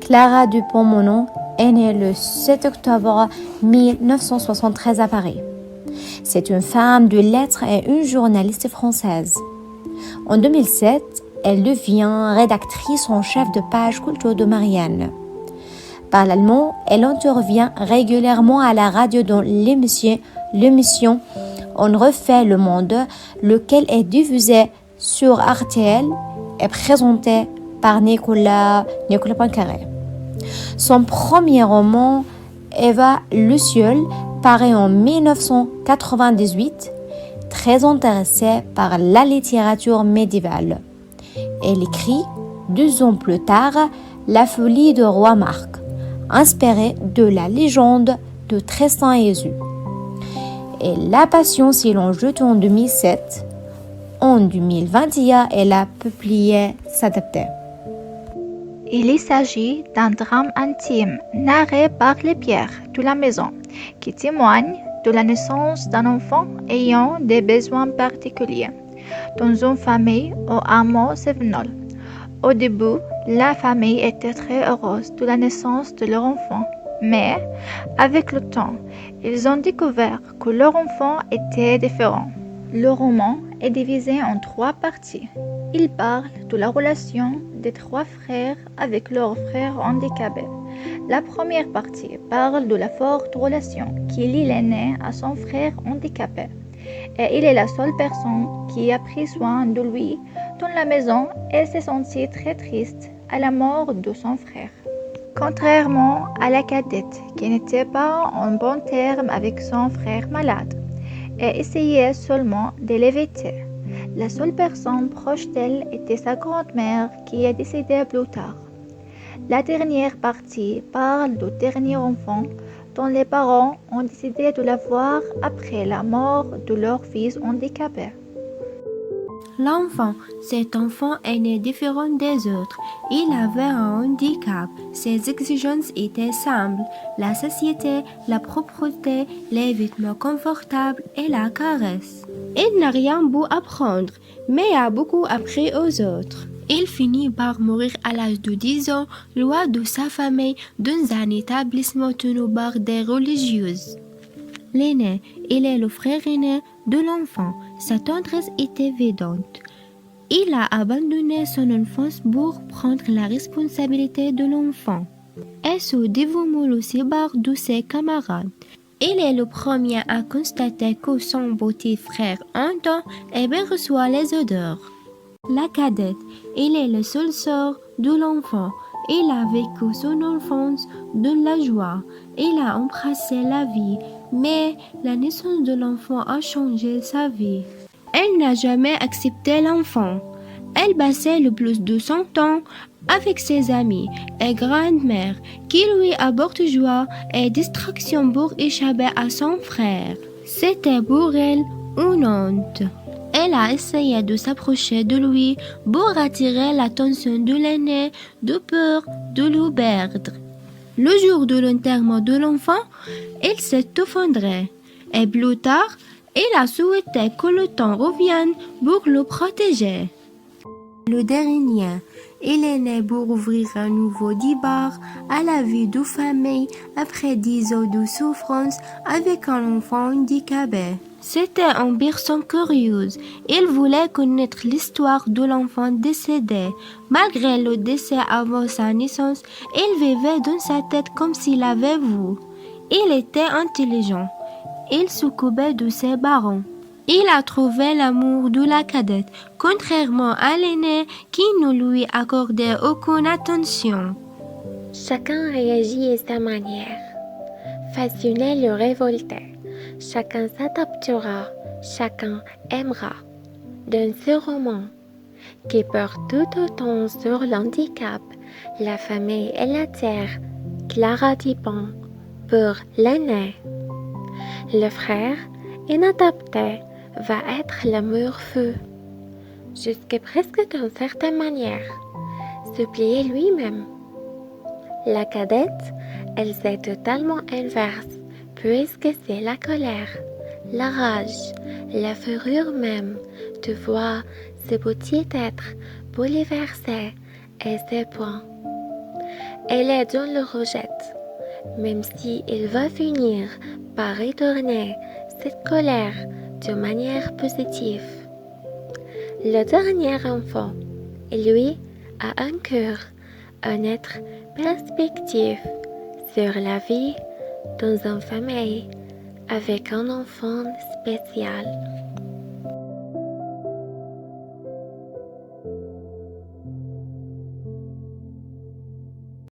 Clara Dupont-Moreau est née le 7 octobre 1973 à Paris. C'est une femme de lettres et une journaliste française. En 2007, elle devient rédactrice en chef de page culture de Marianne. Parallèlement, elle intervient régulièrement à la radio dans l'émission On refait le monde, lequel est diffusé sur RTL et présenté par Nicolas Poincaré. Son premier roman, Eva Luciole, paraît en 1998, très intéressée par la littérature médiévale. Elle écrit 2 ans plus tard La folie de roi Marc, inspirée de la légende de Tristan et Isolde. Et La passion si l'on jette en 2007. En 2021, elle a publié S'adapter. Il s'agit d'un drame intime narré par les Pierre de la maison qui témoigne de la naissance d'un enfant ayant des besoins particuliers dans une famille au hameau Sévenol. Au début, la famille était très heureuse de la naissance de leur enfant, mais avec le temps, ils ont découvert que leur enfant était différent. Le roman est divisé en 3 parties. Il parle de la relation des 3 frères avec leur frère handicapé. La première partie parle de la forte relation qu'il lie l'aîné à son frère handicapé. Et il est la seule personne qui a pris soin de lui dans la maison et s'est sentie très triste à la mort de son frère. Contrairement à la cadette qui n'était pas en bon terme avec son frère malade et essayait seulement de l'éviter. La seule personne proche d'elle était sa grand-mère qui est décédée plus tard. La dernière partie parle du dernier enfant dont les parents ont décidé de l'avoir après la mort de leur fils handicapé. L'enfant, cet enfant est né différent des autres. Il avait un handicap. Ses exigences étaient simples. La satiété, la propreté, les vêtements confortables et la caresse. Il n'a rien beau apprendre, mais a beaucoup appris aux autres. Il finit par mourir à l'âge de 10 ans, loin de sa famille, dans un établissement tenu par des religieuses. L'aîné, il est le frère aîné de l'enfant. Sa tendresse était évidente. Il a abandonné son enfance pour prendre la responsabilité de l'enfant et se dévoue aussi par de ses camarades. Il est le premier à constater que son petit frère entend et reçoit les odeurs. La cadette, il est le seul sort de l'enfant. Il a vécu son enfance dans la joie. Il a embrassé la vie, mais la naissance de l'enfant a changé sa vie. Elle n'a jamais accepté l'enfant. Elle passait le plus de son temps avec ses amis et grand-mère qui lui apportent joie et distraction pour échapper à son frère. C'était pour elle une honte. Elle a essayé de s'approcher de lui pour attirer l'attention de l'aîné de peur de le perdre. Le jour de l'enterrement de l'enfant, il s'est effondré et plus tard, il a souhaité que le temps revienne pour le protéger. Le dernier, il est né pour ouvrir un nouveau départ à la vie de famille après 10 ans de souffrance avec un enfant handicapé. C'était une personne curieuse. Il voulait connaître l'histoire de l'enfant décédé. Malgré le décès avant sa naissance, il vivait dans sa tête comme s'il avait vu. Il était intelligent. Il s'occupait de ses parents. Il a trouvé l'amour de la cadette, contrairement à l'aîné qui ne lui accordait aucune attention. Chacun réagit à sa manière. Passionné ou révolté, chacun s'adaptera, chacun aimera. Dans ce roman, qui porte tout autant sur l'handicap, la famille et la terre, Clara Dupont pour l'aîné. Le frère, inadapté, va être l'amour fou, jusqu'à presque d'une certaine manière, s'oublier lui-même. La cadette, elle c'est totalement inverse, puisque c'est la colère, la rage, la fureur même de voir ce petit être bouleversé et ses points. et les deux le rejettent, même si il va finir par retourner cette colère de manière positive. Le dernier enfant, lui, a un cœur, un être perspective sur la vie dans une famille avec un enfant spécial.